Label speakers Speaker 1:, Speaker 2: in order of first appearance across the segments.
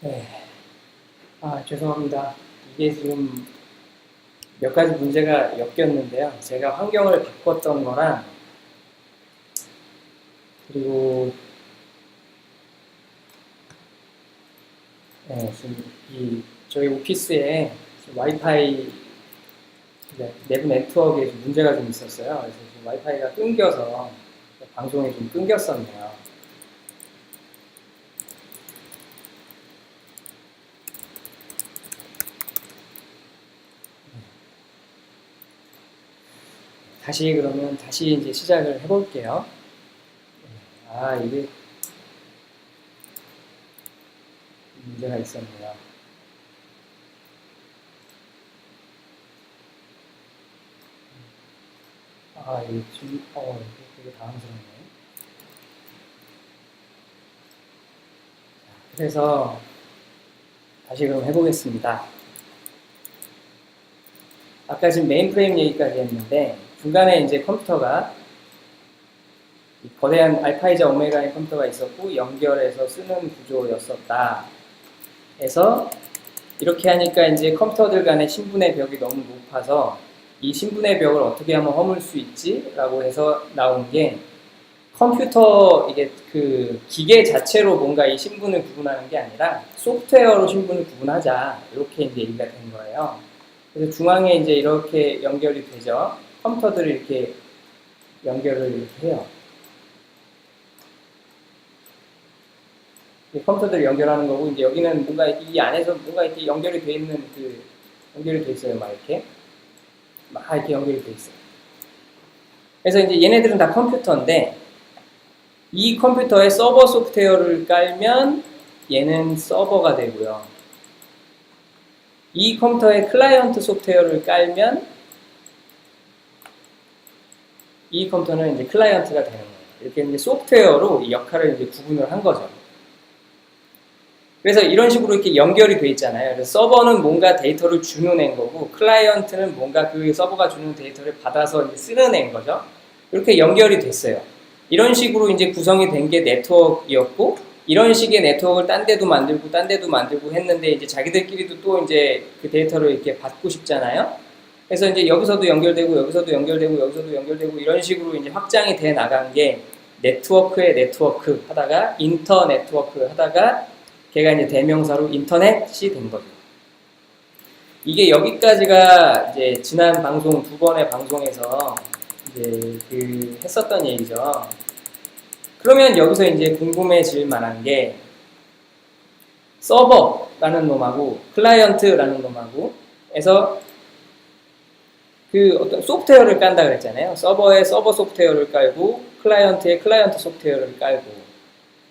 Speaker 1: 네. 죄송합니다. 이게 지금 몇 가지 문제가 엮였는데요. 제가 환경을 바꿨던 거랑, 그리고, 지금 저희 오피스에 지금 와이파이, 내부 네트워크에 좀 문제가 좀 있었어요. 그래서 지금 와이파이가 끊겨서 방송이 좀 끊겼었네요. 그러면 다시 이제 시작을 해볼게요. 이게 문제가 있었네요. 이게 지금, 이게 되게 당황스럽네. 그래서 다시 그럼 해보겠습니다. 아까 지금 메인프레임 얘기까지 했는데 중간에 이제 컴퓨터가 거대한 알파이자 오메가의 컴퓨터가 있었고 연결해서 쓰는 구조였었다. 해서 이렇게 하니까 이제 컴퓨터들 간의 신분의 벽이 너무 높아서 이 신분의 벽을 어떻게 하면 허물 수 있지? 라고 해서 나온 게 컴퓨터 이게 그 기계 자체로 뭔가 이 신분을 구분하는 게 아니라 소프트웨어로 신분을 구분하자. 이렇게 이제 얘기가 된 거예요. 그래서 중앙에 이제 이렇게 연결이 되죠. 컴퓨터들을 이렇게 연결을 이렇게 해요. 컴퓨터들을 연결하는 거고, 이제 여기는 뭔가 이 안에서 뭔가 이렇게 연결이 돼 있는 연결이 돼 있어요. 막 이렇게 연결이 돼 있어요. 그래서 이제 얘네들은 다 컴퓨터인데, 이 컴퓨터에 서버 소프트웨어를 깔면 얘는 서버가 되고요. 이 컴퓨터에 클라이언트 소프트웨어를 깔면 이 컴퓨터는 이제 클라이언트가 되는 거예요. 이렇게 이제 소프트웨어로 이 역할을 이제 구분을 한 거죠. 그래서 이런 식으로 이렇게 연결이 돼 있잖아요. 그래서 서버는 뭔가 데이터를 주는 애인 거고, 클라이언트는 뭔가 그 서버가 주는 데이터를 받아서 이제 쓰는 애인 거죠. 이렇게 연결이 됐어요. 이런 식으로 이제 구성이 된 게 네트워크였고, 이런 식의 네트워크를 딴 데도 만들고 했는데, 이제 자기들끼리도 또 이제 그 데이터를 이렇게 받고 싶잖아요. 그래서 이제 여기서도 연결되고, 여기서도 연결되고, 여기서도 연결되고, 이런 식으로 이제 확장이 돼 나간 게 네트워크의 네트워크 하다가 인터 네트워크 하다가 걔가 이제 대명사로 인터넷이 된 거죠. 이게 여기까지가 이제 지난 방송 두 번의 방송에서 이제 했었던 얘기죠. 그러면 여기서 이제 궁금해질 만한 게 서버라는 놈하고 클라이언트라는 놈하고 해서 그 어떤 소프트웨어를 깐다 그랬잖아요. 서버에 서버 소프트웨어를 깔고 클라이언트에 클라이언트 소프트웨어를 깔고.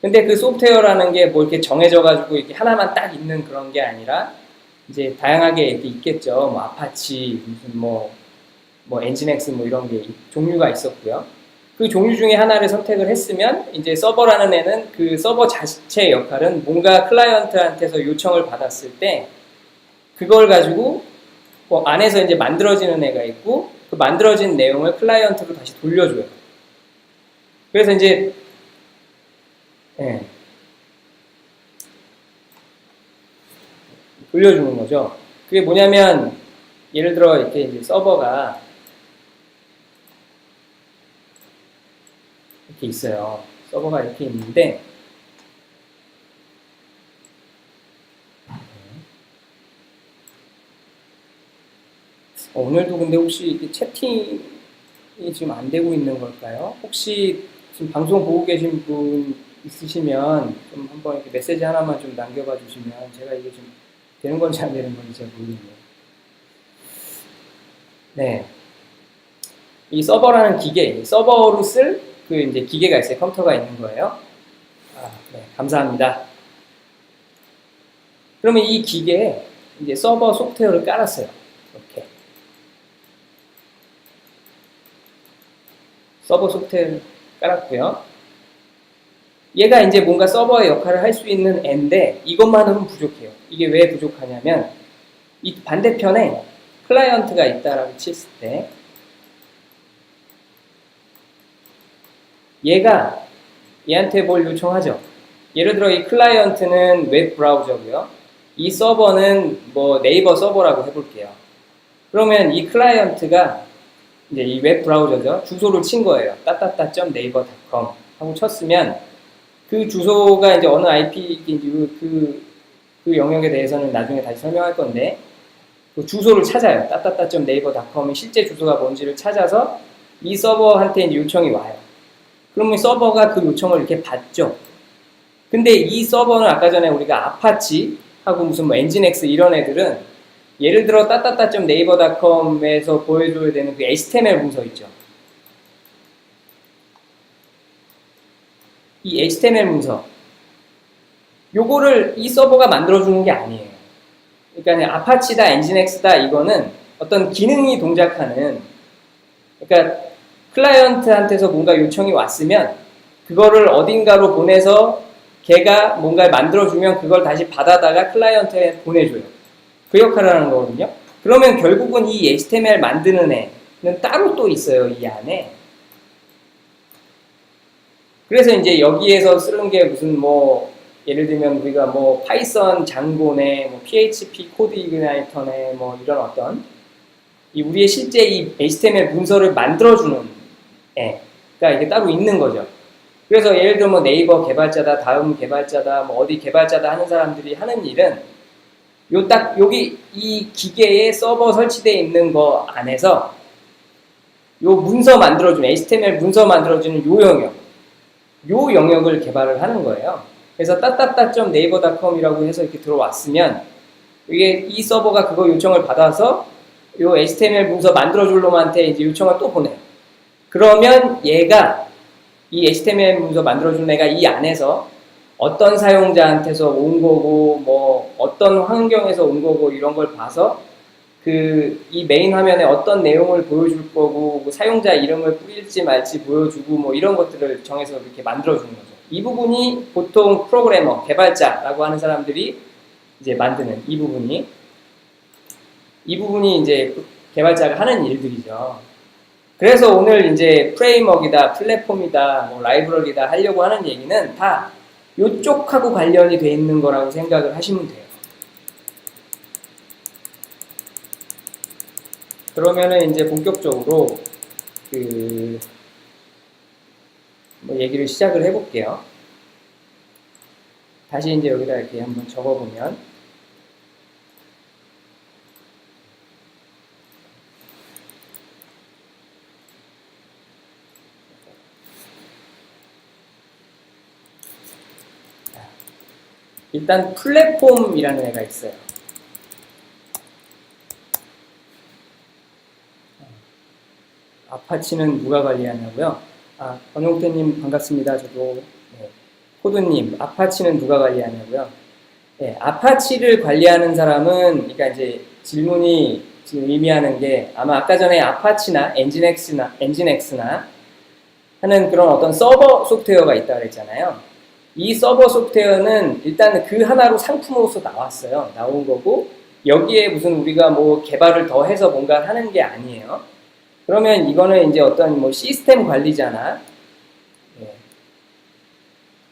Speaker 1: 근데 그 소프트웨어라는 게 뭐 이렇게 정해져가지고 이렇게 하나만 딱 있는 그런 게 아니라 이제 다양하게 이렇게 있겠죠. 뭐 아파치, 무슨 뭐 엔진엑스 뭐 이런 게 종류가 있었고요. 그 종류 중에 하나를 선택을 했으면 이제 서버라는 애는 그 서버 자체의 역할은 뭔가 클라이언트한테서 요청을 받았을 때 그걸 가지고 뭐 안에서 이제 만들어지는 애가 있고 그 만들어진 내용을 클라이언트로 다시 돌려줘요. 그래서 이제 돌려주는 거죠. 그게 뭐냐면 예를 들어 이렇게 이제 서버가 이렇게 있어요. 서버가 이렇게 있는데 오늘도 근데 혹시 이렇게 채팅이 지금 안 되고 있는 걸까요? 혹시 지금 방송 보고 계신 분 있으시면 좀 한번 이렇게 메시지 하나만 좀 남겨봐 주시면 제가 이게 좀 되는 건지 안 되는 건지 잘 모르겠네요. 네. 이 서버라는 기계, 서버로 쓸 그 이제 기계가 있어요. 컴퓨터가 있는 거예요. 네. 감사합니다. 그러면 이 기계에 이제 서버 소프트웨어를 깔았어요. 이렇게. 서버 소프트웨어를 깔았고요. 얘가 이제 뭔가 서버의 역할을 할 수 있는 애인데 이것만으로는 부족해요. 이게 왜 부족하냐면 이 반대편에 클라이언트가 있다라고 쳤을 때 얘가 얘한테 뭘 요청하죠. 예를 들어 이 클라이언트는 웹 브라우저고요. 이 서버는 뭐 네이버 서버라고 해볼게요. 그러면 이 클라이언트가 이제 이 웹 브라우저죠. 주소를 친 거예요. 따따따.naver.com 하고 쳤으면 그 주소가 이제 어느 IP인지 그 영역에 대해서는 나중에 다시 설명할 건데 그 주소를 찾아요. 따따따.naver.com이 실제 주소가 뭔지를 찾아서 이 서버한테 이제 요청이 와요. 그러면 서버가 그 요청을 이렇게 받죠. 근데 이 서버는 아까 전에 우리가 아파치하고 무슨 뭐 엔진엑스 이런 애들은 예를 들어 따따따.naver.com에서 보여줘야 되는 그 HTML 문서 있죠. 이 HTML 문서 요거를 이 서버가 만들어주는 게 아니에요. 그러니까 아파치다 엔진엑스다 이거는 어떤 기능이 동작하는 그러니까 클라이언트한테서 뭔가 요청이 왔으면 그거를 어딘가로 보내서 걔가 뭔가를 만들어주면 그걸 다시 받아다가 클라이언트에 보내줘요. 그 역할을 하는 거거든요. 그러면 결국은 이 HTML 만드는 애는 따로 또 있어요. 이 안에. 그래서 이제 여기에서 쓰는 게 무슨 뭐 예를 들면 우리가 뭐 파이썬 장고네, 뭐 PHP 코드 이그나이터네, 뭐 이런 어떤 이 우리의 실제 이 HTML 문서를 만들어주는 애가 이게 따로 있는 거죠. 그래서 예를 들면 뭐 네이버 개발자다, 다음 개발자다, 뭐 어디 개발자다 하는 사람들이 하는 일은 요 딱 여기 이 기계에 서버 설치되어 있는 거 안에서 요 문서 만들어주는 HTML 문서 만들어주는 요 영역을 개발을 하는 거예요. 그래서 따따따.naver.com이라고 해서 이렇게 들어왔으면 이게 이 서버가 그거 요청을 받아서 요 HTML 문서 만들어줄 놈한테 이제 요청을 또 보내요. 그러면 얘가 이 HTML 문서 만들어준 애가 이 안에서 어떤 사용자한테서 온 거고 뭐 어떤 환경에서 온 거고 이런 걸 봐서 이 메인 화면에 어떤 내용을 보여줄 거고 뭐 사용자 이름을 뿌릴지 말지 보여주고 뭐 이런 것들을 정해서 이렇게 만들어주는 거죠. 이 부분이 보통 프로그래머, 개발자라고 하는 사람들이 이제 만드는 이 부분이 이제 개발자가 하는 일들이죠. 그래서 오늘 이제 프레임워크이다, 플랫폼이다, 뭐 라이브러리다 하려고 하는 얘기는 다 요쪽하고 관련이 돼 있는 거라고 생각을 하시면 돼요. 그러면은 이제 본격적으로 뭐 얘기를 시작을 해볼게요. 다시 이제 여기다 이렇게 한번 적어보면 일단 플랫폼이라는 애가 있어요. 아파치는 누가 관리하냐고요? 권용태님 반갑습니다. 저도 코드님 아파치는 누가 관리하냐고요? 네, 아파치를 관리하는 사람은 그러니까 이제 질문이 지금 의미하는 게 아마 아까 전에 아파치나 엔진엑스나 하는 그런 어떤 서버 소프트웨어가 있다고 그랬잖아요. 이 서버 소프트웨어는 일단 그 하나로 상품으로서 나온 거고 여기에 무슨 우리가 뭐 개발을 더 해서 뭔가 하는 게 아니에요. 그러면 이거는 이제 어떤 뭐 시스템 관리자나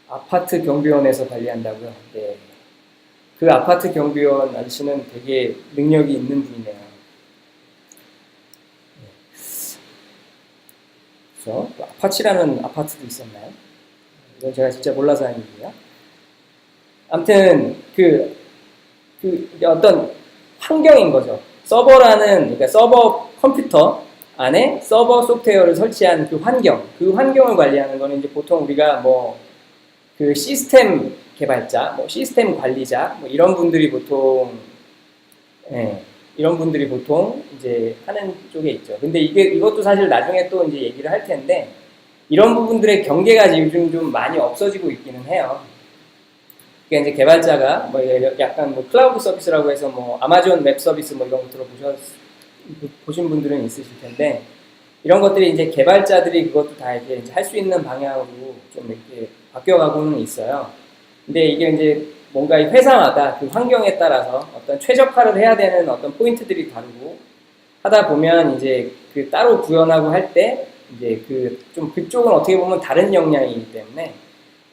Speaker 1: 아파트 경비원에서 관리한다고요. 네. 그 아파트 경비원 아저씨는 되게 능력이 있는 분이네요. 그렇죠? 아파치라는 아파트도 있었나요? 이건 제가 진짜 몰라서 하는 얘기예요. 아무튼 어떤 환경인 거죠. 그러니까 서버 컴퓨터 안에 서버 소프트웨어를 설치한 그 환경을 관리하는 거는 이제 보통 우리가 뭐 그 시스템 개발자, 뭐 시스템 관리자, 뭐 이런 분들이 보통 이제 하는 쪽에 있죠. 근데 이것도 사실 나중에 또 이제 얘기를 할 텐데 이런 부분들의 경계가 요즘 좀 많이 없어지고 있기는 해요. 그러니까 이제 개발자가 뭐 약간 뭐 클라우드 서비스라고 해서 뭐 아마존 웹 서비스 뭐 이런 거 보신 분들은 있으실 텐데 이런 것들이 이제 개발자들이 그것도 다 이렇게 할 수 있는 방향으로 좀 이렇게 바뀌어가고는 있어요. 근데 이게 이제 뭔가 이 회사마다 그 환경에 따라서 어떤 최적화를 해야 되는 어떤 포인트들이 다르고 하다 보면 이제 그 따로 구현하고 할 때 이제 그쪽은 어떻게 보면 다른 역량이기 때문에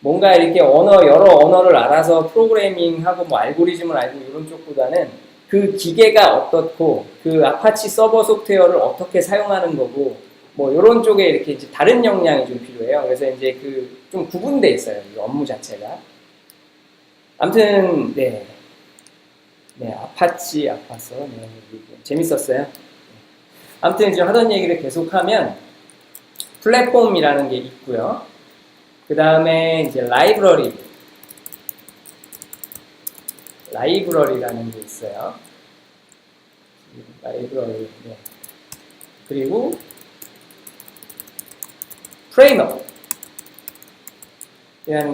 Speaker 1: 뭔가 이렇게 여러 언어를 알아서 프로그래밍하고 뭐 알고리즘을 알고 이런 쪽보다는 그 기계가 어떻고 그 아파치 서버 소프트웨어를 어떻게 사용하는 거고 뭐 이런 쪽에 이렇게 이제 다른 역량이 좀 필요해요. 그래서 이제 그 좀 구분돼 있어요. 이 업무 자체가. 아무튼 네, 아파서 네, 재밌었어요. 아무튼 지금 하던 얘기를 계속하면 플랫폼이라는 게 있고요. 그 다음에 이제 라이브러리라는 게 있어요. 라이브러리. 네. 그리고 프레임워크라는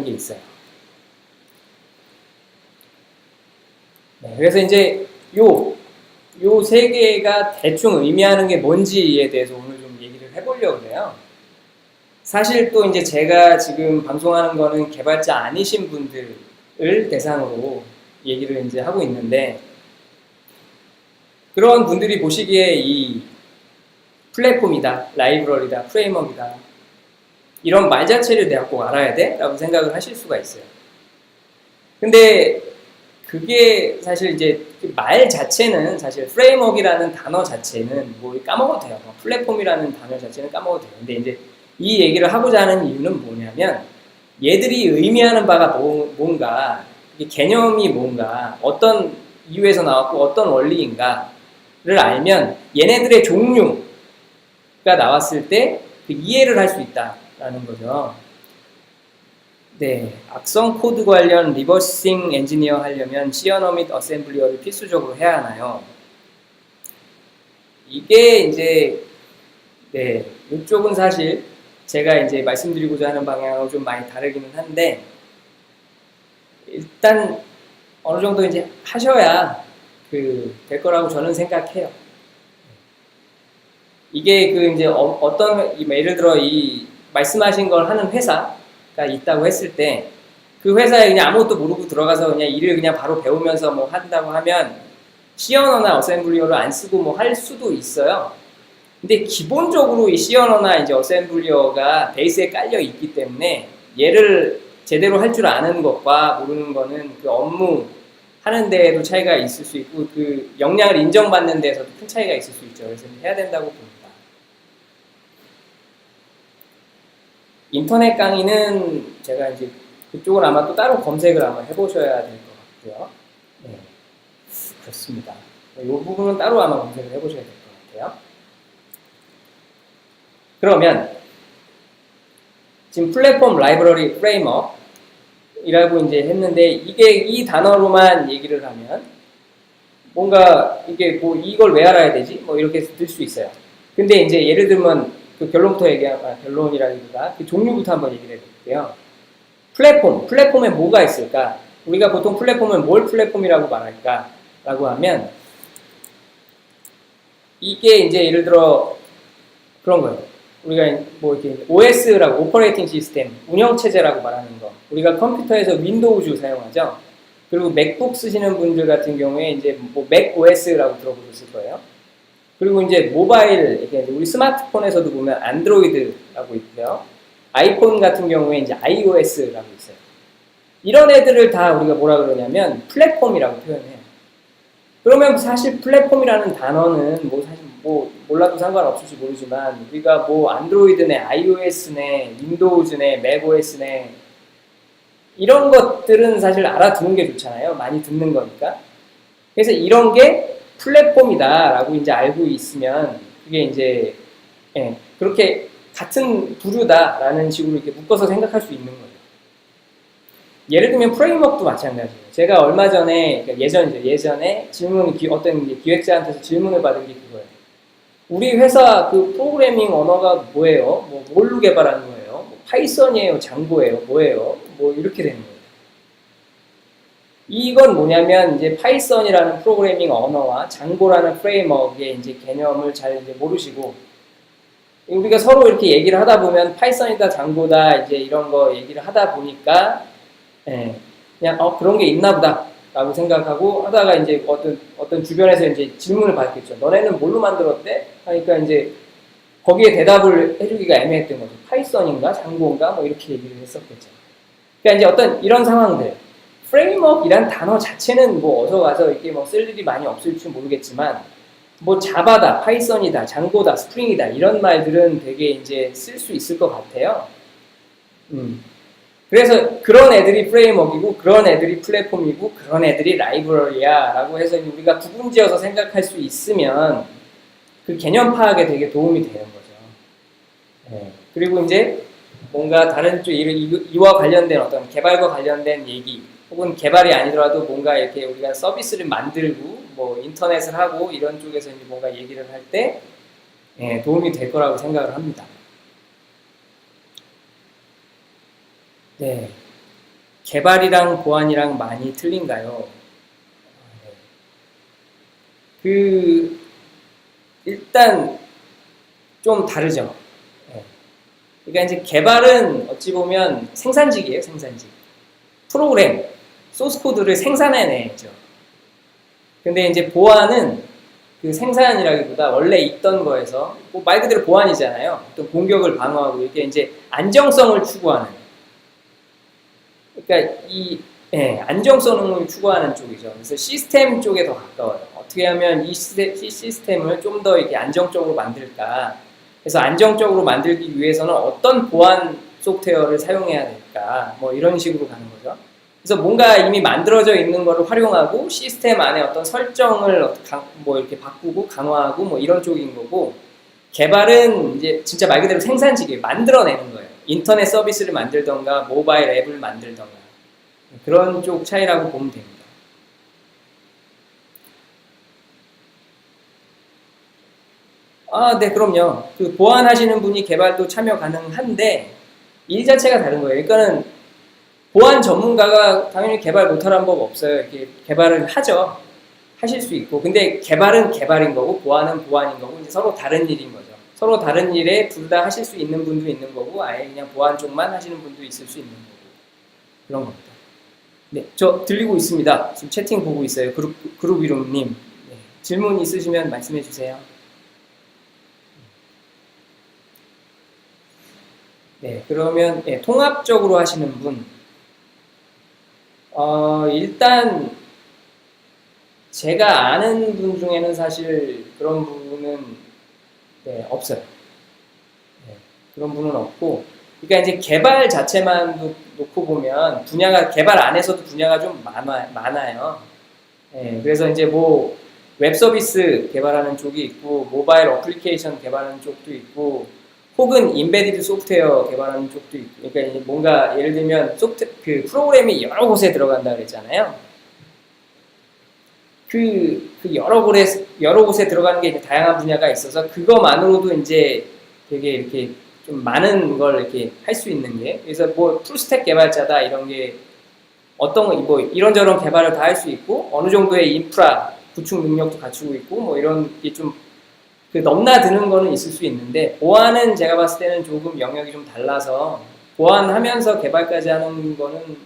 Speaker 1: 게 있어요. 네, 그래서 이제 요 세 개가 대충 의미하는 게 뭔지에 대해서 오늘 좀 얘기를 해보려고 해요. 사실 또 이제 제가 지금 방송하는 거는 개발자 아니신 분들을 대상으로 얘기를 이제 하고 있는데, 그런 분들이 보시기에 이 플랫폼이다, 라이브러리다, 프레임워크이다, 이런 말 자체를 내가 꼭 알아야 돼? 라고 생각을 하실 수가 있어요. 근데 그게 사실 이제 말 자체는 사실 프레임워크이라는 단어 자체는 뭐 까먹어도 돼요. 플랫폼이라는 단어 자체는 까먹어도 돼요. 근데 이제 이 얘기를 하고자 하는 이유는 뭐냐면 얘들이 의미하는 바가 뭔가, 개념이 뭔가, 어떤 이유에서 나왔고 어떤 원리인가를 알면 얘네들의 종류가 나왔을 때 그 이해를 할 수 있다라는 거죠. 네, 악성 코드 관련 리버싱 엔지니어 하려면 C 언어 및 어셈블리어를 필수적으로 해야 하나요? 이게 이제 네, 이쪽은 사실 제가 이제 말씀드리고자 하는 방향하고 좀 많이 다르기는 한데, 일단 어느 정도 이제 하셔야 될 거라고 저는 생각해요. 이게 이제 어떤 예를 들어 이 말씀하신 걸 하는 회사가 있다고 했을 때 그 회사에 그냥 아무것도 모르고 들어가서 그냥 일을 그냥 바로 배우면서 뭐 한다고 하면 C 언어나 어셈블리어를 안 쓰고 뭐 할 수도 있어요. 근데 기본적으로 이 C 언어나 이제 어셈블리어가 베이스에 깔려 있기 때문에 얘를 제대로 할 줄 아는 것과 모르는 거는 그 업무 하는 데에도 차이가 있을 수 있고 그 역량을 인정받는 데에서도 큰 차이가 있을 수 있죠. 그래서 해야 된다고 봅니다. 인터넷 강의는 제가 이제 그쪽은 아마 또 따로 검색을 아마 해보셔야 될 것 같고요. 네, 그렇습니다. 이 부분은 따로 아마 검색을 해보셔야 될 것 같아요. 그러면 지금 플랫폼, 라이브러리, 프레임워크이라고 이제 했는데 이게 이 단어로만 얘기를 하면 뭔가 이게 뭐 이걸 왜 알아야 되지? 뭐 이렇게 들 수 있어요. 근데 이제 예를 들면 그 결론부터 결론이라기보다 그 종류부터 한번 얘기를 해볼게요. 플랫폼에 뭐가 있을까? 우리가 보통 플랫폼은 뭘 플랫폼이라고 말할까? 라고 하면 이게 이제 예를 들어 그런 거예요. 우리가 뭐 이렇게 OS라고 오퍼레이팅 시스템, 운영체제라고 말하는 거. 우리가 컴퓨터에서 윈도우즈 사용하죠. 그리고 맥북 쓰시는 분들 같은 경우에 이제 뭐 맥 OS라고 들어보셨을 거예요. 그리고 이제 모바일, 이게 우리 스마트폰에서도 보면 안드로이드라고 있고요. 아이폰 같은 경우에 이제 iOS라고 있어요. 이런 애들을 다 우리가 뭐라 그러냐면 플랫폼이라고 표현해요. 그러면 사실 플랫폼이라는 단어는 뭐 사실 뭐 몰라도 상관없을지 모르지만 우리가 뭐 안드로이드네, iOS네, 윈도우즈네, 맥OS네 이런 것들은 사실 알아두는 게 좋잖아요. 많이 듣는 거니까. 그래서 이런 게 플랫폼이다라고 이제 알고 있으면 그게 이제 그렇게 같은 부류다라는 식으로 이렇게 묶어서 생각할 수 있는 거예요. 예를 들면 프레임워크도 마찬가지예요. 제가 얼마 전에 그러니까 예전에 어떤 기획자한테서 질문을 받은 게 그거예요. 우리 회사 그 프로그래밍 언어가 뭐예요? 뭐 뭘로 개발하는 거예요? 뭐 파이썬이에요? 장고예요? 뭐예요? 뭐 이렇게 되는 거예요. 이건 뭐냐면 이제 파이썬이라는 프로그래밍 언어와 장고라는 프레임워크의 이제 개념을 잘 이제 모르시고 우리가 서로 이렇게 얘기를 하다 보면 파이썬이다 장고다 이제 이런 거 얘기를 하다 보니까 그냥 그런 게 있나 보다 라고 생각하고 하다가 이제 어떤 주변에서 이제 질문을 받겠죠. 너네는 뭘로 만들었대? 하니까 이제 거기에 대답을 해주기가 애매했던 거죠. 파이썬인가 장고인가 뭐 이렇게 얘기를 했었겠죠. 그러니까 이제 어떤 이런 상황들, 프레임워크이란 단어 자체는 뭐 어서 가서 이렇게 뭐 쓸 일이 많이 없을지 모르겠지만, 뭐 자바다, 파이썬이다, 장고다, 스프링이다 이런 말들은 되게 이제 쓸 수 있을 것 같아요. 그래서 그런 애들이 프레임워크이고 그런 애들이 플랫폼이고 그런 애들이 라이브러리야 라고 해서 우리가 구분지어서 생각할 수 있으면 그 개념 파악에 되게 도움이 되는 거죠. 네. 그리고 이제 뭔가 다른 쪽 이와 관련된 어떤 개발과 관련된 얘기 혹은 개발이 아니더라도 뭔가 이렇게 우리가 서비스를 만들고 뭐 인터넷을 하고 이런 쪽에서 이제 뭔가 얘기를 할 때 도움이 될 거라고 생각을 합니다. 네, 개발이랑 보안이랑 많이 틀린가요? 그 일단 좀 다르죠. 네. 그러니까 이제 개발은 어찌 보면 생산직이에요, 생산직. 프로그램, 소스 코드를 생산해내죠. 근데 이제 보안은 그 생산이라기보다 원래 있던 거에서 뭐 말 그대로 보안이잖아요. 또 공격을 방어하고 이렇게 이제 안정성을 추구하는. 그러니까 이 안정성을 추구하는 쪽이죠. 그래서 시스템 쪽에 더 가까워요. 어떻게 하면 이 시스템을 좀 더 이렇게 안정적으로 만들까? 그래서 안정적으로 만들기 위해서는 어떤 보안 소프트웨어를 사용해야 될까? 뭐 이런 식으로 가는 거죠. 그래서 뭔가 이미 만들어져 있는 거를 활용하고 시스템 안에 어떤 설정을 뭐 이렇게 바꾸고 강화하고 뭐 이런 쪽인 거고, 개발은 이제 진짜 말 그대로 생산직이에요. 만들어내는 거예요. 인터넷 서비스를 만들던가 모바일 앱을 만들던가 그런 쪽 차이라고 보면 됩니다. 네, 그럼요. 그 보안하시는 분이 개발도 참여 가능한데 일 자체가 다른 거예요. 그러니까는 보안 전문가가 당연히 개발 못하라는 법 없어요. 이렇게 개발을 하죠. 하실 수 있고. 근데 개발은 개발인 거고 보안은 보안인 거고 이제 서로 다른 일인 거죠. 서로 다른 일에 둘 다 하실 수 있는 분도 있는 거고 아예 그냥 보안 쪽만 하시는 분도 있을 수 있는 거고 그런 겁니다. 네, 저 들리고 있습니다. 지금 채팅 보고 있어요. 그룹 이름님. 네, 질문 있으시면 말씀해 주세요. 네, 그러면 통합적으로 하시는 분. 일단 제가 아는 분 중에는 사실 그런 분은 없어요. 그런 분은 없고, 그러니까 이제 개발 자체만 놓고 보면 분야가 개발 안에서도 분야가 좀 많아요. 그래서 이제 뭐 웹 서비스 개발하는 쪽이 있고, 모바일 어플리케이션 개발하는 쪽도 있고, 혹은 인베디드 소프트웨어 개발하는 쪽도 있고, 그러니까 이제 뭔가 예를 들면 그 프로그램이 여러 곳에 들어간다 그랬잖아요. 그 여러 곳에 들어가는 게 이제 다양한 분야가 있어서 그거만으로도 이제 되게 이렇게 좀 많은 걸 이렇게 할 수 있는 게, 그래서 뭐 풀스택 개발자다 이런 게 어떤 뭐 이런저런 개발을 다 할 수 있고 어느 정도의 인프라 구축 능력도 갖추고 있고 뭐 이런 게 좀 그 넘나드는 거는 있을 수 있는데, 보안은 제가 봤을 때는 조금 영역이 좀 달라서 보안하면서 개발까지 하는 거는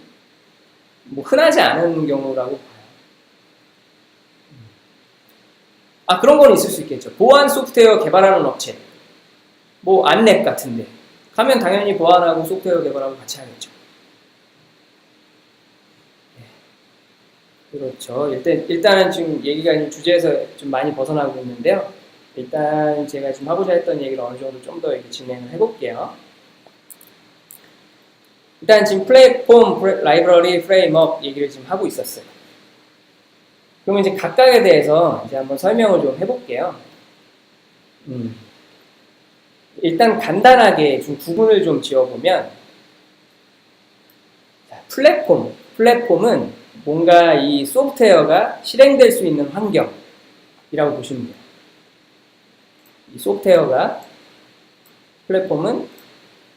Speaker 1: 뭐 흔하지 않은 경우라고 봐요. 그런 건 있을 수 있겠죠. 보안 소프트웨어 개발하는 업체, 뭐 안랩 같은데 가면 당연히 보안하고 소프트웨어 개발하고 같이 하겠죠. 그렇죠. 일단은 지금 얘기가 주제에서 좀 많이 벗어나고 있는데요. 일단 제가 지금 하고자 했던 얘기를 어느 정도 좀 더 진행을 해볼게요. 일단 지금 플랫폼, 라이브러리, 프레임워크 얘기를 지금 하고 있었어요. 그러면 이제 각각에 대해서 이제 한번 설명을 좀 해볼게요. 일단 간단하게 좀 구분을 좀 지어보면, 플랫폼은 뭔가 이 소프트웨어가 실행될 수 있는 환경이라고 보시면 돼요. 이 플랫폼은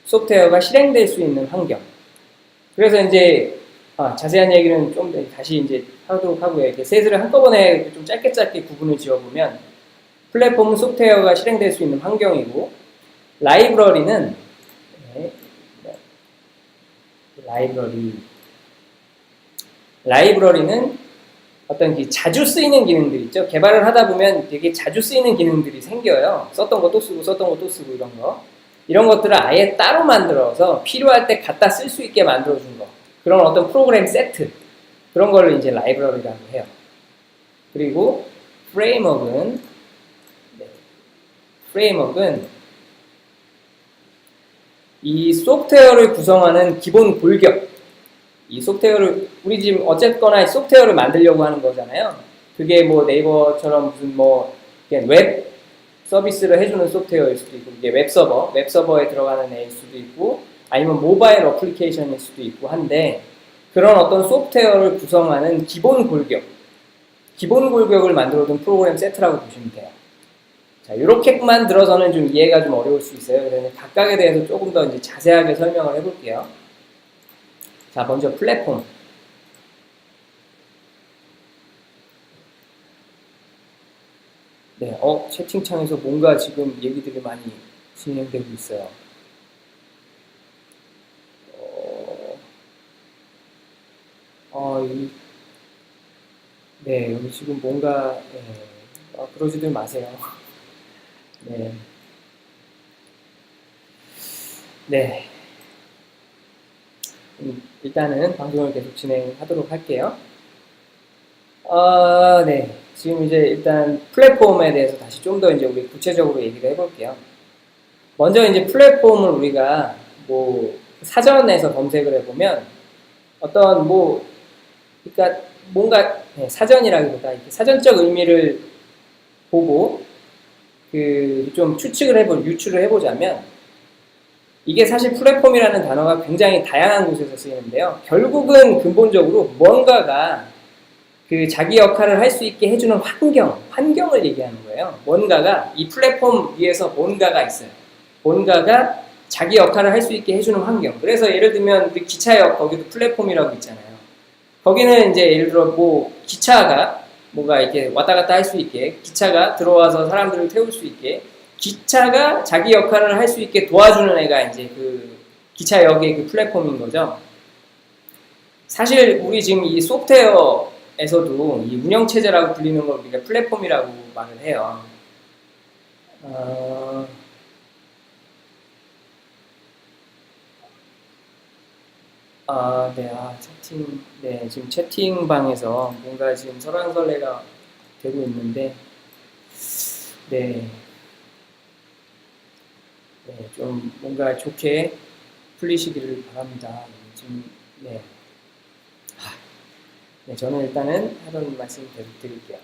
Speaker 1: 소프트웨어가 실행될 수 있는 환경. 그래서 이제 자세한 얘기는 좀 다시 이제 하도록 하고요. 이렇게 셋을 한꺼번에 좀 짧게 구분을 지어보면, 플랫폼은 소프트웨어가 실행될 수 있는 환경이고, 라이브러리는 어떤 자주 쓰이는 기능들 있죠. 개발을 하다 보면 되게 자주 쓰이는 기능들이 생겨요. 썼던 거 또 쓰고 이런 것들을 아예 따로 만들어서 필요할 때 갖다 쓸 수 있게 만들어준 거. 그런 어떤 프로그램 세트 그런 걸로 이제 라이브러리라고 해요. 그리고 프레임워크는 이 소프트웨어를 구성하는 기본 골격, 이 소프트웨어를 우리 지금 어쨌거나 소프트웨어를 만들려고 하는 거잖아요. 그게 뭐 네이버처럼 무슨 뭐 웹 서비스를 해주는 소프트웨어일 수도 있고, 이게 웹서버에 들어가는 애일 수도 있고, 아니면 모바일 어플리케이션일 수도 있고 한데, 그런 어떤 소프트웨어를 구성하는 기본 골격을 만들어둔 프로그램 세트라고 보시면 돼요. 자, 이렇게만 들어서는 좀 이해가 좀 어려울 수 있어요. 그래서 각각에 대해서 조금 더 이제 자세하게 설명을 해볼게요. 자, 먼저 플랫폼. 네, 채팅창에서 뭔가 지금 얘기들이 많이 진행되고 있어요. 네, 여기 지금 뭔가, 그러지들 마세요. 네. 네. 일단은 방송을 계속 진행하도록 할게요. 네. 지금 이제 일단 플랫폼에 대해서 다시 좀 더 이제 우리 구체적으로 얘기를 해볼게요. 먼저 이제 플랫폼을 우리가 뭐 사전에서 검색을 해보면 어떤 뭐, 그러니까 뭔가 사전이라기보다 이렇게 사전적 의미를 보고 그 좀 유추를 해보자면 이게 사실 플랫폼이라는 단어가 굉장히 다양한 곳에서 쓰이는데요. 결국은 근본적으로 뭔가가 그 자기 역할을 할 수 있게 해주는 환경을 얘기하는 거예요. 뭔가가 이 플랫폼 위에서 뭔가가 있어요. 뭔가가 자기 역할을 할 수 있게 해주는 환경. 그래서 예를 들면 우리 기차역 거기도 플랫폼이라고 있잖아요. 거기는 이제 예를 들어 뭐 기차가 뭐가 이렇게 왔다 갔다 할 수 있게, 기차가 들어와서 사람들을 태울 수 있게, 기차가 자기 역할을 할 수 있게 도와주는 애가 이제 그 기차역의 그 플랫폼인 거죠. 사실 우리 지금 이 소프트웨어에서도 이 운영체제라고 불리는 걸 우리가 플랫폼이라고 말을 해요. 지금 채팅방에서 뭔가 지금 설왕설래가 되고 있는데, 좀 뭔가 좋게 풀리시기를 바랍니다. 지금, 저는 일단은 하던 말씀 계속 드릴게요.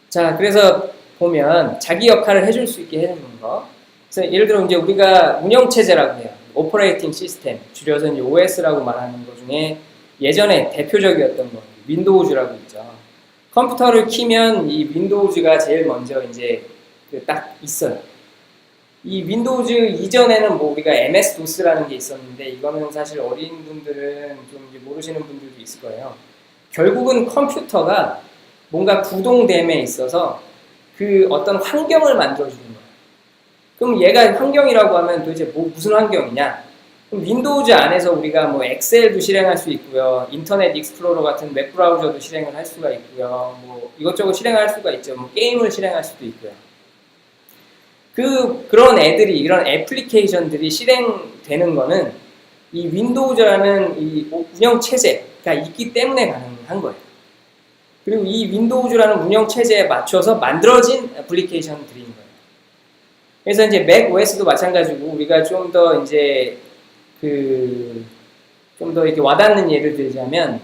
Speaker 1: 자, 그래서 보면 자기 역할을 해줄 수 있게 해주는 거. 그래서 예를 들어 이제 우리가 운영체제라고 해요. 오퍼레이팅 시스템, 줄여서 이제 OS라고 말하는 것 중에 예전에 대표적이었던 거, 윈도우즈라고 있죠. 컴퓨터를 키면 이 윈도우즈가 제일 먼저 이제 딱 있어요. 이 윈도우즈 이전에는 뭐 우리가 MS-DOS라는 게 있었는데 이거는 사실 어린 분들은 좀 이제 모르시는 분들도 있을 거예요. 결국은 컴퓨터가 뭔가 구동됨에 있어서 그 어떤 환경을 만들어주는 거예요. 그럼 얘가 환경이라고 하면 도대체 무슨 환경이냐? 그럼 윈도우즈 안에서 우리가 뭐 엑셀도 실행할 수 있고요. 인터넷 익스플로러 같은 웹 브라우저도 실행을 할 수가 있고요. 뭐 이것저것 실행할 수가 있죠. 뭐 게임을 실행할 수도 있고요. 그런 애들이, 이런 애플리케이션들이 실행되는 거는 이 윈도우즈라는 이 운영체제가 있기 때문에 가능한 거예요. 그리고 이 윈도우즈라는 운영체제에 맞춰서 만들어진 애플리케이션들인 거예요. 그래서 이제 맥 OS도 마찬가지고 우리가 좀 더 이제 좀 더 이렇게 와닿는 예를 들자면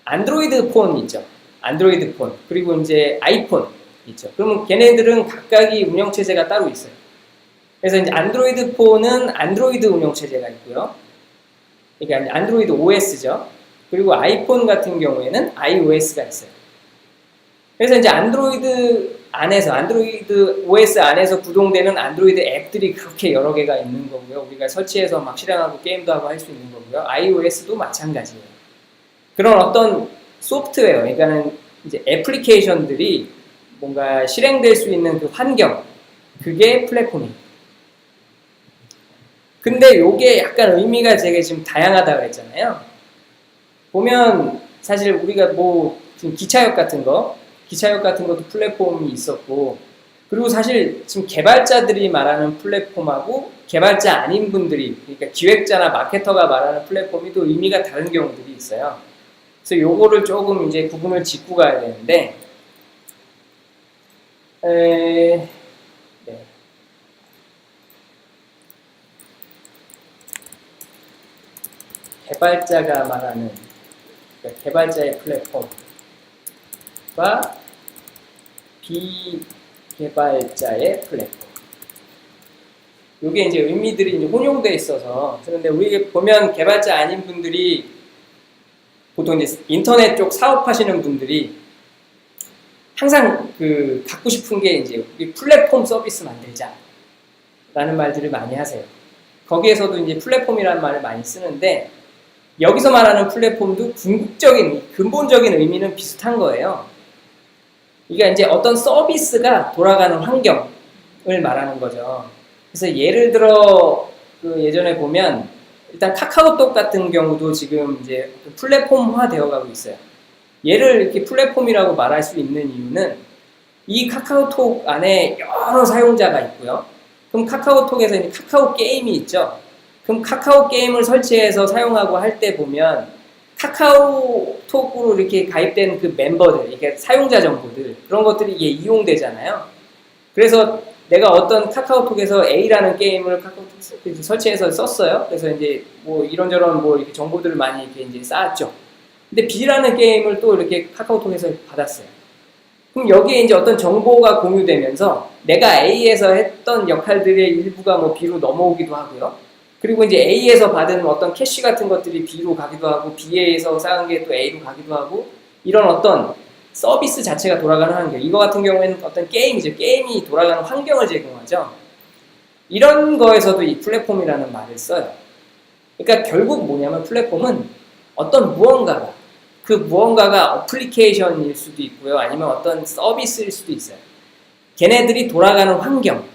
Speaker 1: 안드로이드 폰 있죠. 안드로이드 폰. 그리고 이제 아이폰 있죠. 그러면 걔네들은 각각이 운영체제가 따로 있어요. 그래서 이제 안드로이드 폰은 안드로이드 운영체제가 있고요. 그러니까 안드로이드 OS죠. 그리고 아이폰 같은 경우에는 iOS가 있어요. 그래서 이제 안드로이드 OS 안에서 구동되는 안드로이드 앱들이 그렇게 여러 개가 있는 거고요. 우리가 설치해서 막 실행하고 게임도 하고 할 수 있는 거고요. iOS도 마찬가지예요. 그런 어떤 소프트웨어, 그러니까는 이제 애플리케이션들이 뭔가 실행될 수 있는 그 환경, 그게 플랫폼입니다. 근데 요게 약간 의미가 되게 지금 다양하다고 했잖아요. 보면 사실 우리가 뭐 지금 기차역 같은 것도 플랫폼이 있었고, 그리고 사실 지금 개발자들이 말하는 플랫폼하고 개발자 아닌 분들이, 그러니까 기획자나 마케터가 말하는 플랫폼이 또 의미가 다른 경우들이 있어요. 그래서 요거를 조금 이제 구분을 짓고 가야 되는데, 네. 개발자가 말하는, 그러니까 개발자의 플랫폼과 비개발자의 플랫폼. 이게 이제 의미들이 이제 혼용돼 있어서, 그런데 우리 보면 개발자 아닌 분들이 보통 이제 인터넷 쪽 사업하시는 분들이 항상 그 갖고 싶은 게 이제 우리 플랫폼 서비스 만들자 라는 말들을 많이 하세요. 거기에서도 이제 플랫폼이라는 말을 많이 쓰는데, 여기서 말하는 플랫폼도 궁극적인, 근본적인 의미는 비슷한 거예요. 이게 이제 어떤 서비스가 돌아가는 환경을 말하는 거죠. 그래서 예를 들어, 그 예전에 보면, 일단 카카오톡 같은 경우도 지금 이제 플랫폼화 되어 가고 있어요. 얘를 이렇게 플랫폼이라고 말할 수 있는 이유는, 이 카카오톡 안에 여러 사용자가 있고요. 그럼 카카오톡에서 이제 카카오 게임이 있죠. 그럼 카카오 게임을 설치해서 사용하고 할 때 보면 카카오톡으로 이렇게 가입된 그 멤버들, 이게 사용자 정보들, 그런 것들이 이게 이용되잖아요. 그래서 내가 어떤 카카오톡에서 A라는 게임을 카카오톡 설치해서 썼어요. 그래서 이제 뭐 이런저런 뭐 이렇게 정보들을 많이 이렇게 이제 쌓았죠. 근데 B라는 게임을 또 이렇게 카카오톡에서 받았어요. 그럼 여기에 이제 어떤 정보가 공유되면서 내가 A에서 했던 역할들의 일부가 뭐 B로 넘어오기도 하고요. 그리고 이제 A에서 받은 어떤 캐시 같은 것들이 B로 가기도 하고, B에서 쌓은 게 또 A로 가기도 하고, 이런 어떤 서비스 자체가 돌아가는 환경, 이거 같은 경우에는 어떤 게임이죠. 게임이 돌아가는 환경을 제공하죠. 이런 거에서도 이 플랫폼이라는 말을 써요. 그러니까 결국 뭐냐면 플랫폼은 어떤 무언가가, 그 무언가가 어플리케이션일 수도 있고요. 아니면 어떤 서비스일 수도 있어요. 걔네들이 돌아가는 환경,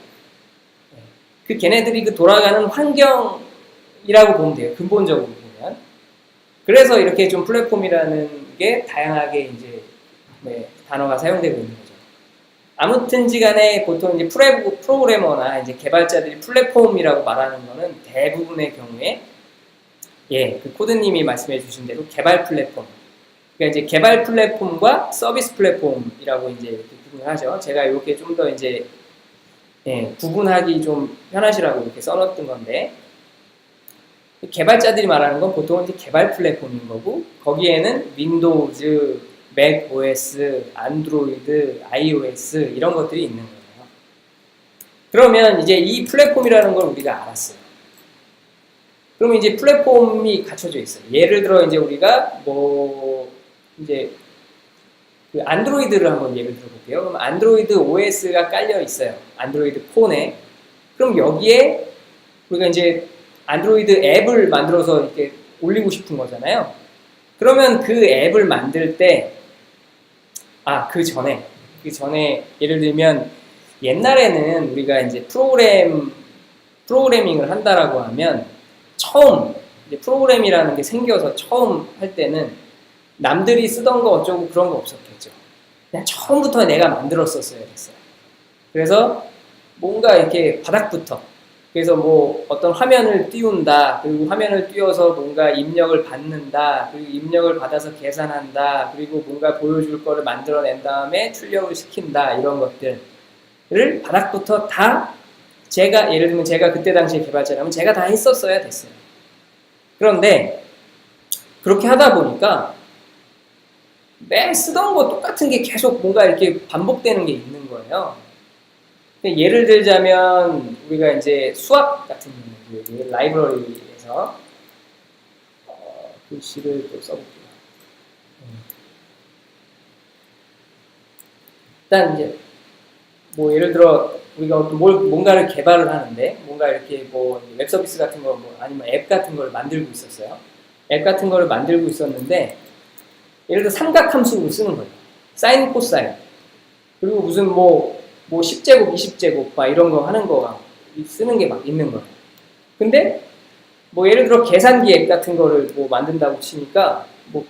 Speaker 1: 그 걔네들이 그 돌아가는 환경이라고 보면 돼요. 근본적으로 보면. 그래서 이렇게 좀 플랫폼이라는 게 다양하게 이제 단어가 사용되고 있는 거죠. 아무튼지 간에 보통 이제 프로그래머나 이제 개발자들이 플랫폼이라고 말하는 거는 대부분의 경우에 그 코드님이 말씀해 주신 대로 개발 플랫폼. 그러니까 이제 개발 플랫폼과 서비스 플랫폼이라고 이제 이렇게 구분을 하죠. 제가 이렇게 좀 더 이제 구분하기 좀 편하시라고 이렇게 써놨던 건데, 개발자들이 말하는 건 보통 이제 개발 플랫폼인 거고, 거기에는 윈도우즈, 맥 OS, 안드로이드, iOS 이런 것들이 있는 거예요. 그러면 이제 이 플랫폼이라는 걸 우리가 알았어요. 그러면 이제 플랫폼이 갖춰져 있어요. 예를 들어 이제 우리가 뭐 이제 그 안드로이드를 한번 예를 들어볼게요. 그럼 안드로이드 OS가 깔려 있어요. 안드로이드 폰에. 그럼 여기에 우리가 이제 안드로이드 앱을 만들어서 이렇게 올리고 싶은 거잖아요. 그러면 그 앱을 만들 때, 그 전에 예를 들면 옛날에는 우리가 이제 프로그래밍을 한다라고 하면 처음 이제 프로그램이라는 게 생겨서 처음 할 때는 남들이 쓰던 거 어쩌고 그런 거 없었겠죠. 그냥 처음부터 내가 만들었었어야 됐어요. 그래서 뭔가 이렇게 바닥부터, 그래서 뭐 어떤 화면을 띄운다, 그리고 화면을 띄워서 뭔가 입력을 받는다, 그리고 입력을 받아서 계산한다, 그리고 뭔가 보여줄 거를 만들어낸 다음에 출력을 시킨다, 이런 것들을 바닥부터 다 예를 들면 제가 그때 당시에 개발자라면 제가 다 했었어야 됐어요. 그런데 그렇게 하다 보니까 매 쓰던 거 똑같은 게 계속 뭔가 이렇게 반복되는 게 있는 거예요. 예를 들자면 우리가 이제 수학 같은 경우 라이브러리에서 글씨를 또 써볼게요. 일단 이제 뭐 예를 들어 우리가 뭔가를 개발을 하는데 뭔가 이렇게 뭐 웹 서비스 같은 거 뭐 아니면 앱 같은 걸 만들고 있었어요. 앱 같은 거를 만들고 있었는데 예를 들어 삼각함수를 쓰는 거예요. 사인, 코사인. 그리고 무슨 뭐 10제곱, 20제곱 막 이런 거 하는 거 쓰는 게 막 있는 거예요. 근데 뭐 예를 들어 계산기 앱 같은 거를 뭐 만든다고 치니까 뭐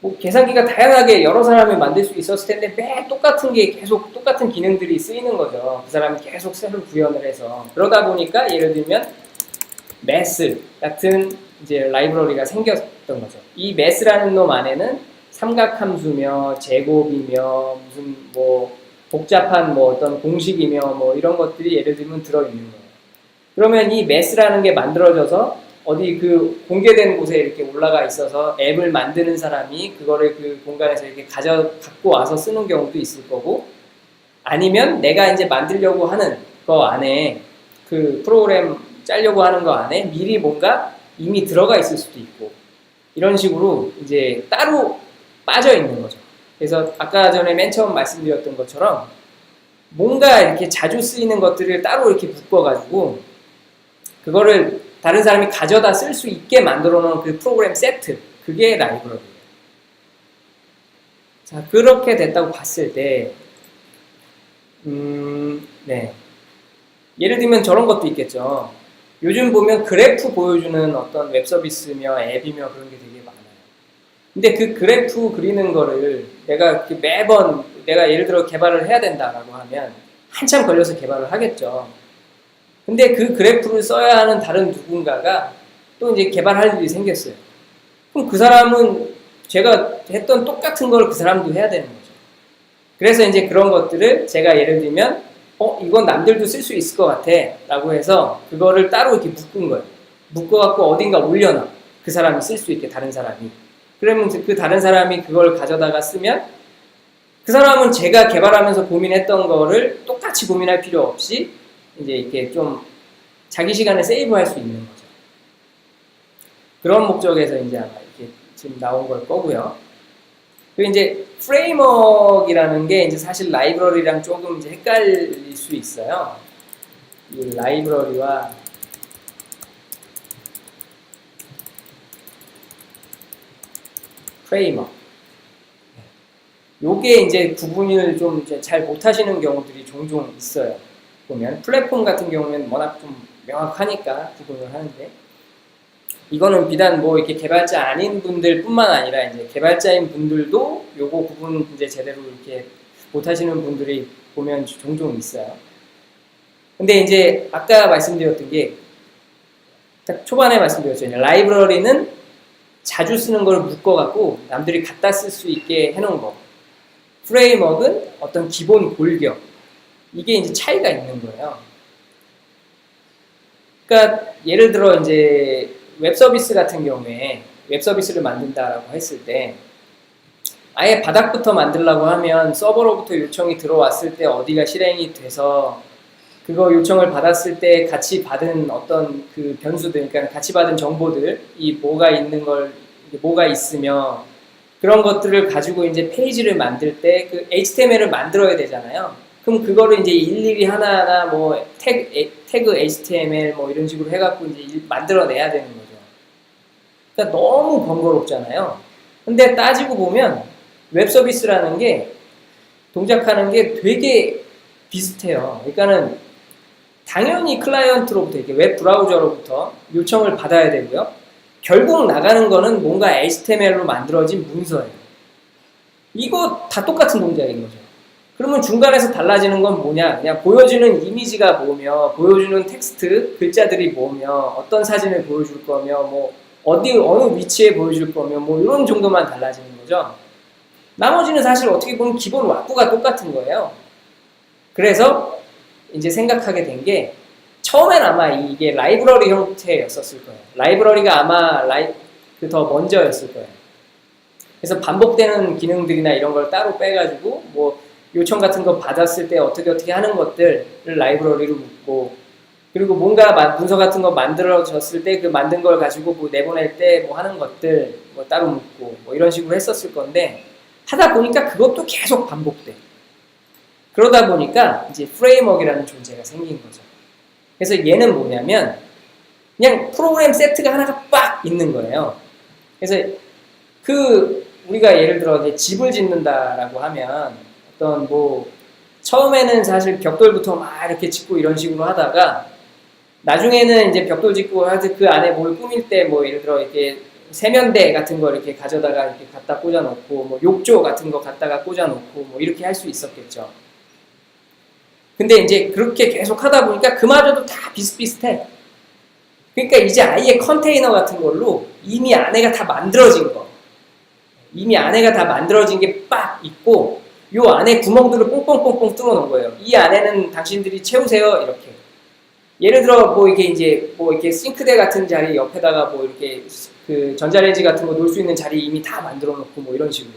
Speaker 1: 뭐 계산기가 다양하게 여러 사람이 만들 수 있었을 텐데 매 똑같은 게 계속 똑같은 기능들이 쓰이는 거죠. 그 사람이 계속 새로 구현을 해서. 그러다 보니까 예를 들면 매스 같은 이제 라이브러리가 생겼던 거죠. 이 매스라는 놈 안에는 삼각함수며 제곱이며 무슨 뭐 복잡한 뭐 어떤 공식이며 뭐 이런 것들이 예를 들면 들어있는 거예요. 그러면 이 매스라는 게 만들어져서 어디 그 공개된 곳에 이렇게 올라가 있어서 앱을 만드는 사람이 그거를 그 공간에서 이렇게 갖고 와서 쓰는 경우도 있을 거고, 아니면 내가 이제 만들려고 하는 거 안에 그 프로그램 짜려고 하는 거 안에 미리 뭔가 이미 들어가 있을 수도 있고, 이런 식으로 이제 따로 빠져 있는 거죠. 그래서 아까 전에 맨 처음 말씀드렸던 것처럼 뭔가 이렇게 자주 쓰이는 것들을 따로 이렇게 묶어가지고 그거를 다른 사람이 가져다 쓸 수 있게 만들어 놓은 그 프로그램 세트, 그게 라이브러리예요. 자, 그렇게 됐다고 봤을 때 네. 예를 들면 저런 것도 있겠죠. 요즘 보면 그래프 보여주는 어떤 웹 서비스며 앱이며 그런 게 되게 많아요. 근데 그 그래프 그리는 거를 내가 매번 내가 예를 들어 개발을 해야 된다라고 하면 한참 걸려서 개발을 하겠죠. 근데 그 그래프를 써야 하는 다른 누군가가 또 이제 개발할 일이 생겼어요. 그럼 그 사람은 제가 했던 똑같은 걸 그 사람도 해야 되는 거죠. 그래서 이제 그런 것들을 제가 예를 들면 이건 남들도 쓸 수 있을 것 같아 라고 해서 그거를 따로 이렇게 묶은 거예요. 묶어갖고 어딘가 올려놔. 그 사람이 쓸 수 있게, 다른 사람이. 그러면 그 다른 사람이 그걸 가져다가 쓰면 그 사람은 제가 개발하면서 고민했던 거를 똑같이 고민할 필요 없이 이제 이렇게 좀 자기 시간을 세이브할 수 있는 거죠. 그런 목적에서 이제 아마 이렇게 지금 나온 걸 거고요. 그리고 이제 프레임워크라는 게 이제 사실 라이브러리랑 조금 이제 헷갈릴 수 있어요. 이 라이브러리와 프레임워크. 요게 이제 구분을 좀 잘 못하시는 경우들이 종종 있어요. 보면 플랫폼 같은 경우는 워낙 좀 명확하니까 구분을 하는데, 이거는 비단 뭐 이렇게 개발자 아닌 분들뿐만 아니라 이제 개발자인 분들도 요거 구분 이제 제대로 이렇게 못하시는 분들이 보면 종종 있어요. 근데 이제 아까 말씀드렸던 게 딱 초반에 말씀드렸죠. 라이브러리는 자주 쓰는 걸 묶어갖고 남들이 갖다 쓸 수 있게 해놓은 거. 프레임워크는 어떤 기본 골격. 이게 이제 차이가 있는 거예요. 그러니까 예를 들어 이제 웹 서비스 같은 경우에 웹 서비스를 만든다라고 했을 때 아예 바닥부터 만들려고 하면 서버로부터 요청이 들어왔을 때 어디가 실행이 돼서 그거 요청을 받았을 때 같이 받은 어떤 그 변수들, 그러니까 같이 받은 정보들이 뭐가 있는 걸, 뭐가 있으며 그런 것들을 가지고 이제 페이지를 만들 때 그 HTML을 만들어야 되잖아요. 그럼 그거를 이제 일일이 하나하나 뭐 태그 HTML 뭐 이런 식으로 해갖고 이제 만들어내야 되는 거죠. 그러니까 너무 번거롭잖아요. 근데 따지고 보면 웹 서비스라는 게 동작하는 게 되게 비슷해요. 그러니까는 당연히 클라이언트로부터 이렇게 웹 브라우저로부터 요청을 받아야 되고요. 결국 나가는 거는 뭔가 HTML로 만들어진 문서예요. 이거 다 똑같은 동작인 거죠. 그러면 중간에서 달라지는 건 뭐냐? 그냥 보여주는 이미지가 뭐며, 보여주는 텍스트, 글자들이 뭐며, 어떤 사진을 보여줄 거며, 뭐 어느 위치에 보여줄 거며, 뭐 이런 정도만 달라지는 거죠. 나머지는 사실 어떻게 보면 기본 왁구가 똑같은 거예요. 그래서 이제 생각하게 된 게 처음엔 아마 이게 라이브러리 형태였었을 거예요. 라이브러리가 아마 더 먼저였을 거예요. 그래서 반복되는 기능들이나 이런 걸 따로 빼가지고 뭐 요청 같은 거 받았을 때 어떻게 하는 것들을 라이브러리로 묶고, 그리고 뭔가 문서 같은 거 만들어졌을 때 그 만든 걸 가지고 뭐 내보낼 때 뭐 하는 것들 뭐 따로 묶고 뭐 이런 식으로 했었을 건데, 하다 보니까 그것도 계속 반복돼. 그러다 보니까 이제 프레임워크라는 존재가 생긴 거죠. 그래서 얘는 뭐냐면 그냥 프로그램 세트가 하나가 빡 있는 거예요. 그래서 우리가 예를 들어 집을 짓는다라고 하면 어떤 뭐 처음에는 사실 벽돌부터 막 이렇게 짓고 이런 식으로 하다가 나중에는 이제 벽돌 짓고 하여튼 그 안에 뭘 꾸밀 때 뭐 예를 들어 이렇게 세면대 같은 거 이렇게 가져다가 이렇게 갖다 꽂아놓고 뭐 욕조 같은 거 갖다가 꽂아놓고 뭐 이렇게 할 수 있었겠죠. 근데 이제 그렇게 계속 하다 보니까 그마저도 다 비슷비슷해. 그러니까 이제 아예 컨테이너 같은 걸로 이미 안에가 다 만들어진 거, 이미 안에가 다 만들어진 게 빡 있고 요 안에 구멍들을 뽕뽕뽕뽕 뚫어놓은 거예요. 이 안에는 당신들이 채우세요 이렇게. 예를 들어 뭐 이게 이제 뭐 이렇게 싱크대 같은 자리 옆에다가 뭐 이렇게 그 전자레인지 같은 거 놓을 수 있는 자리 이미 다 만들어 놓고 뭐 이런 식으로.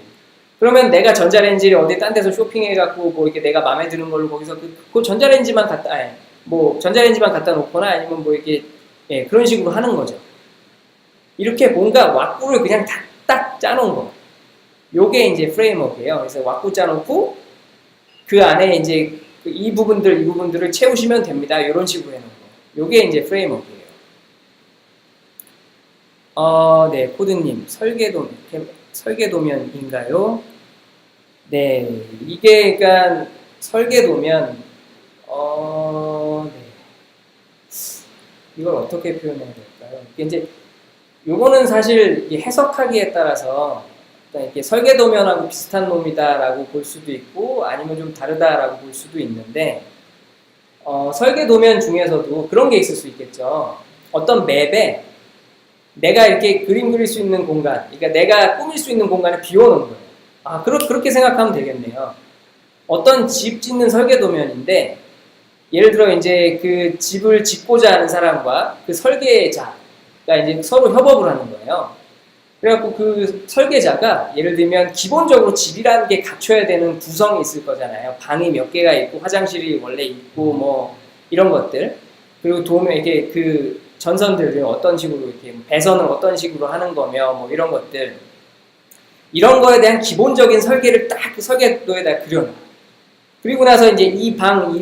Speaker 1: 그러면 내가 전자레인지를 어디 딴 데서 쇼핑해갖고 뭐 이렇게 내가 마음에 드는 걸로 거기서 그 전자레인지만 갖다, 뭐 전자레인지만 갖다 놓거나 아니면 뭐 이렇게 그런 식으로 하는 거죠. 이렇게 뭔가 왁구를 그냥 딱 짜놓은 거. 요게 이제 프레임워크예요. 그래서 왁구 짜놓고 그 안에 이제 이 부분들을 채우시면 됩니다. 이런 식으로 해놓은 거. 요게 이제 프레임워크예요. 네, 코드님 설계도면인가요? 네, 이게 그러니까 설계도면 네. 이걸 어떻게 표현해야 될까요? 이제 요거는 사실 해석하기에 따라서 이렇게 설계도면하고 비슷한 놈이다라고 볼 수도 있고 아니면 좀 다르다라고 볼 수도 있는데 설계도면 중에서도 그런 게 있을 수 있겠죠. 어떤 맵에 내가 이렇게 그림 그릴 수 있는 공간, 그러니까 내가 꾸밀 수 있는 공간을 비워놓은 거예요. 아, 그렇게 생각하면 되겠네요. 어떤 집 짓는 설계도면인데 예를 들어 이제 그 집을 짓고자 하는 사람과 그 설계자가 이제 서로 협업을 하는 거예요. 그래갖고 그 설계자가 예를 들면 기본적으로 집이라는 게 갖춰야 되는 구성이 있을 거잖아요. 방이 몇 개가 있고 화장실이 원래 있고 뭐 이런 것들, 그리고 도면 이렇게 그 전선들을 어떤 식으로 이렇게 배선을 어떤 식으로 하는 거며 뭐 이런 것들, 이런 거에 대한 기본적인 설계를 딱 그 설계도에다 그려놔. 그리고 나서 이제 이 방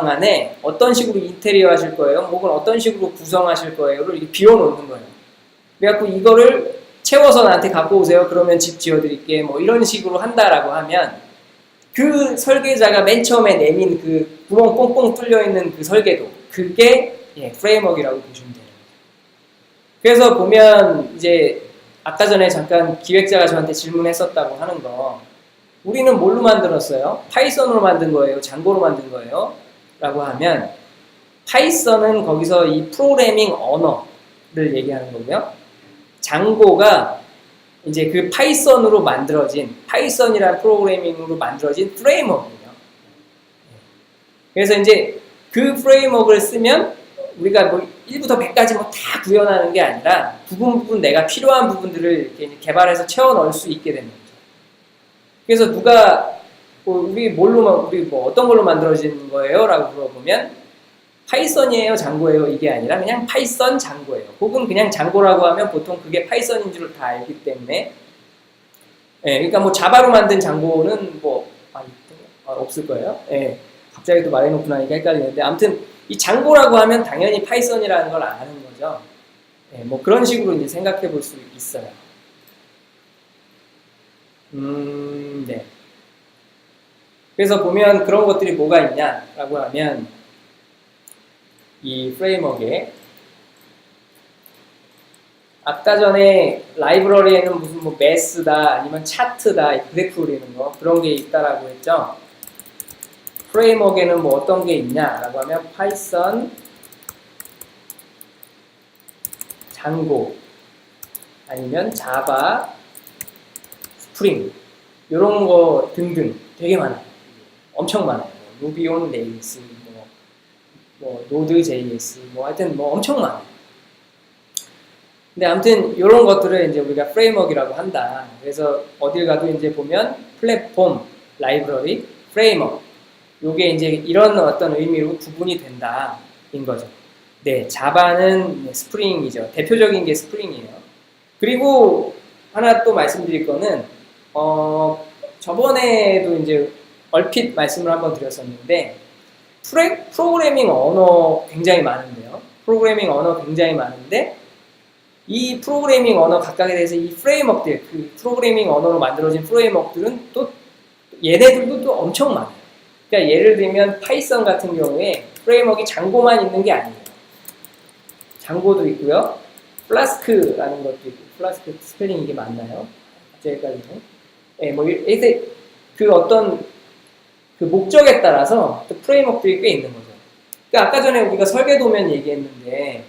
Speaker 1: 안에 어떤 식으로 인테리어 하실 거예요? 혹은 어떤 식으로 구성하실 거예요?를 이렇게 비워놓는 거예요. 그래갖고 이거를 채워서 나한테 갖고 오세요. 그러면 집 지어드릴게. 뭐 이런 식으로 한다라고 하면 그 설계자가 맨 처음에 내민 그 구멍 뽕뽕 뚫려있는 그 설계도, 그게 프레임워크라고 보시면 돼요. 그래서 보면 이제 아까 전에 잠깐 기획자가 저한테 질문했었다고 하는 거, 우리는 뭘로 만들었어요? 파이썬으로 만든 거예요? 장고로 만든 거예요? 라고 하면 파이썬은 거기서 이 프로그래밍 언어를 얘기하는 거고요. 장고가 이제 그 파이썬으로 만들어진, 파이썬이라는 프로그래밍으로 만들어진 프레임워크예요. 그래서 이제 그 프레임워크를 쓰면 우리가 뭐 1부터 100까지 뭐 다 구현하는 게 아니라 부분 내가 필요한 부분들을 이렇게 개발해서 채워 넣을 수 있게 되는 거죠. 그래서 누가 우리 뭐 어떤 걸로 만들어진 거예요? 라고 물어보면 파이썬이에요, 장고예요? 이게 아니라 그냥 파이썬 장고예요. 혹은 그냥 장고라고 하면 보통 그게 파이썬인 줄 다 알기 때문에, 그러니까 뭐 자바로 만든 장고는 뭐 없을 거예요. 갑자기 또 말해놓고 나니까 헷갈리는데, 아무튼 이 장고라고 하면 당연히 파이썬이라는 걸 아는 거죠. 뭐 그런 식으로 이제 생각해 볼 수 있어요. 네. 그래서 보면 그런 것들이 뭐가 있냐라고 하면 이 프레임워크에 아까 전에 라이브러리에는 무슨 뭐 매스다 아니면 차트다 그래프 그리는 거 그런 게 있다라고 했죠. 프레임워크에는 뭐 어떤 게 있냐라고 하면 파이썬, 장고 아니면 자바, 스프링 이런 거 등등 되게 많아요. 엄청 많아요. 루비 온 레일스, 뭐 노드 JS, 뭐 하여튼 뭐 엄청 많아요. 근데 아무튼 이런 것들을 이제 우리가 프레임워크라고 한다. 그래서 어딜 가도 이제 보면 플랫폼, 라이브러리, 프레임워크 요게 이제 이런 어떤 의미로 구분이 된다인 거죠. 네, 자바는 스프링이죠. 대표적인 게 스프링이에요. 그리고 하나 또 말씀드릴 거는 저번에도 이제 얼핏 말씀을 한번 드렸었는데 프로그래밍 언어 굉장히 많은데요. 프로그래밍 언어 굉장히 많은데 이 프로그래밍 언어 각각에 대해서 이 프레임워크들, 그 프로그래밍 언어로 만들어진 프레임워크들은 또 얘네들도 또 엄청 많아요. 그러니까 예를 들면 파이썬 같은 경우에 프레임워크가 장고만 있는 게 아니에요. 장고도 있고요. 플라스크라는 것도 있고, 플라스크 스펠링 이게 맞나요? 갑자기 헷갈리네. 예, 뭐, 이렇게 그 어떤 그 목적에 따라서 또 프레임워크들이 꽤 있는 거죠. 그러니까 아까 전에 우리가 설계도면 얘기했는데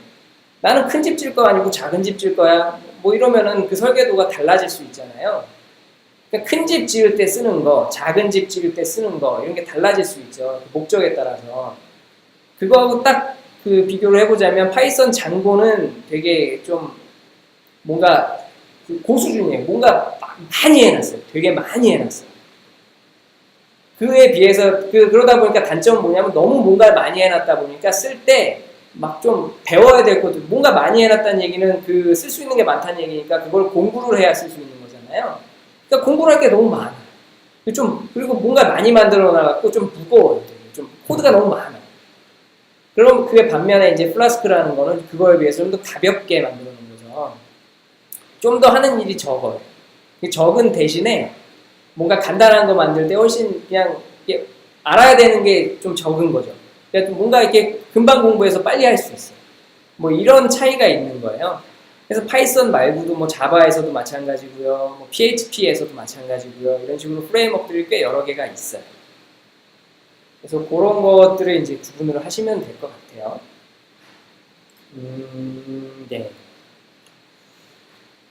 Speaker 1: 나는 큰 집 질 거 아니고 작은 집 질 거야. 뭐 이러면은 그 설계도가 달라질 수 있잖아요. 그러니까 큰 집 지을 때 쓰는 거, 작은 집 지을 때 쓰는 거 이런 게 달라질 수 있죠. 그 목적에 따라서. 그거하고 딱 그 비교를 해보자면 파이썬 장고는 되게 좀 뭔가 그 고수준이에요. 뭔가 많이 해놨어요. 되게 많이 해놨어요. 그에 비해서 그러다 보니까 단점은 뭐냐면 너무 뭔가를 많이 해놨다 보니까 쓸 때 막 좀 배워야 될 것도 뭔가 많이 해놨다는 얘기는 그 쓸 수 있는 게 많다는 얘기니까 그걸 공부를 해야 쓸 수 있는 거잖아요. 그러니까 공부를 할 게 너무 많아. 좀 그리고 뭔가 많이 만들어 놔갖고 좀 무거워요. 좀 코드가 너무 많아. 그럼 그에 반면에 이제 플라스크라는 거는 그거에 비해서 좀 더 가볍게 만들어 놓은 거죠. 좀 더 하는 일이 적어요. 적은 대신에 뭔가 간단한 거 만들 때 훨씬 그냥 알아야 되는 게 좀 적은 거죠. 그러니까 뭔가 이렇게 금방 공부해서 빨리 할 수 있어요. 뭐 이런 차이가 있는 거예요. 그래서 파이썬 말고도 뭐 자바에서도 마찬가지고요, 뭐 PHP에서도 마찬가지고요. 이런 식으로 프레임워크들이 꽤 여러 개가 있어요. 그래서 그런 것들을 이제 구분을 하시면 될 것 같아요. 네.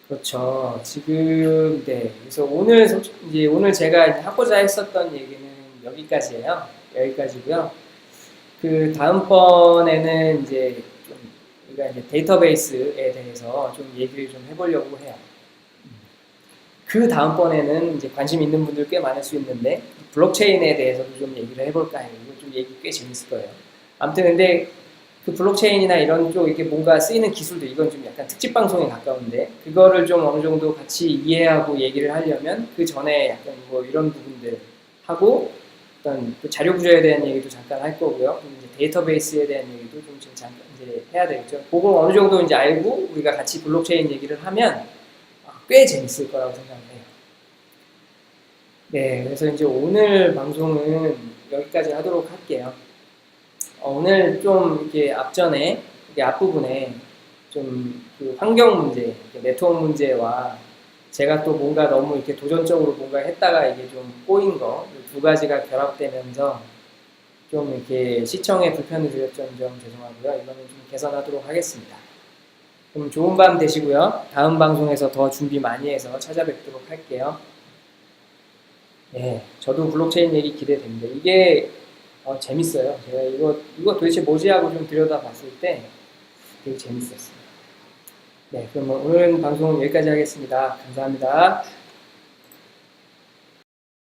Speaker 1: 그렇죠. 지금, 네. 그래서 오늘 제가 하고자 했었던 얘기는 여기까지예요. 여기까지고요. 그 다음번에는 이제 좀, 우리가 이제 데이터베이스에 대해서 좀 얘기를 좀 해보려고 해요. 그 다음번에는 이제 관심 있는 분들 꽤 많을 수 있는데, 블록체인에 대해서도 좀 얘기를 해볼까 해요. 이거 좀 얘기 꽤 재밌을 거예요. 아무튼 근데 그 블록체인이나 이런 쪽 이렇게 뭔가 쓰이는 기술도 이건 좀 약간 특집 방송에 가까운데 그거를 좀 어느 정도 같이 이해하고 얘기를 하려면 그 전에 약간 뭐 이런 부분들 하고 어떤 그 자료 구조에 대한 얘기도 잠깐 할 거고요. 이제 데이터베이스에 대한 얘기도 좀 잠깐 이제 해야 되겠죠. 그걸 어느 정도 이제 알고 우리가 같이 블록체인 얘기를 하면 꽤 재밌을 거라고 생각을 해요. 네, 그래서 이제 오늘 방송은 여기까지 하도록 할게요. 오늘 좀 이렇게 앞전에, 이게 앞부분에 좀 그 환경 문제, 네트워크 문제와 제가 또 뭔가 너무 이렇게 도전적으로 뭔가 했다가 이게 좀 꼬인 거, 두 가지가 결합되면서 좀 이렇게 시청에 불편을 드렸던 점 죄송하고요. 이거는 좀 개선하도록 하겠습니다. 그럼 좋은 밤 되시고요. 다음 방송에서 더 준비 많이 해서 찾아뵙도록 할게요. 네, 저도 블록체인 얘기 기대됩니다. 이게 재밌어요. 제가 이거 도대체 뭐지 하고 좀 들여다봤을 때 되게 재밌었어요. 네, 그럼 오늘 방송은 여기까지 하겠습니다. 감사합니다.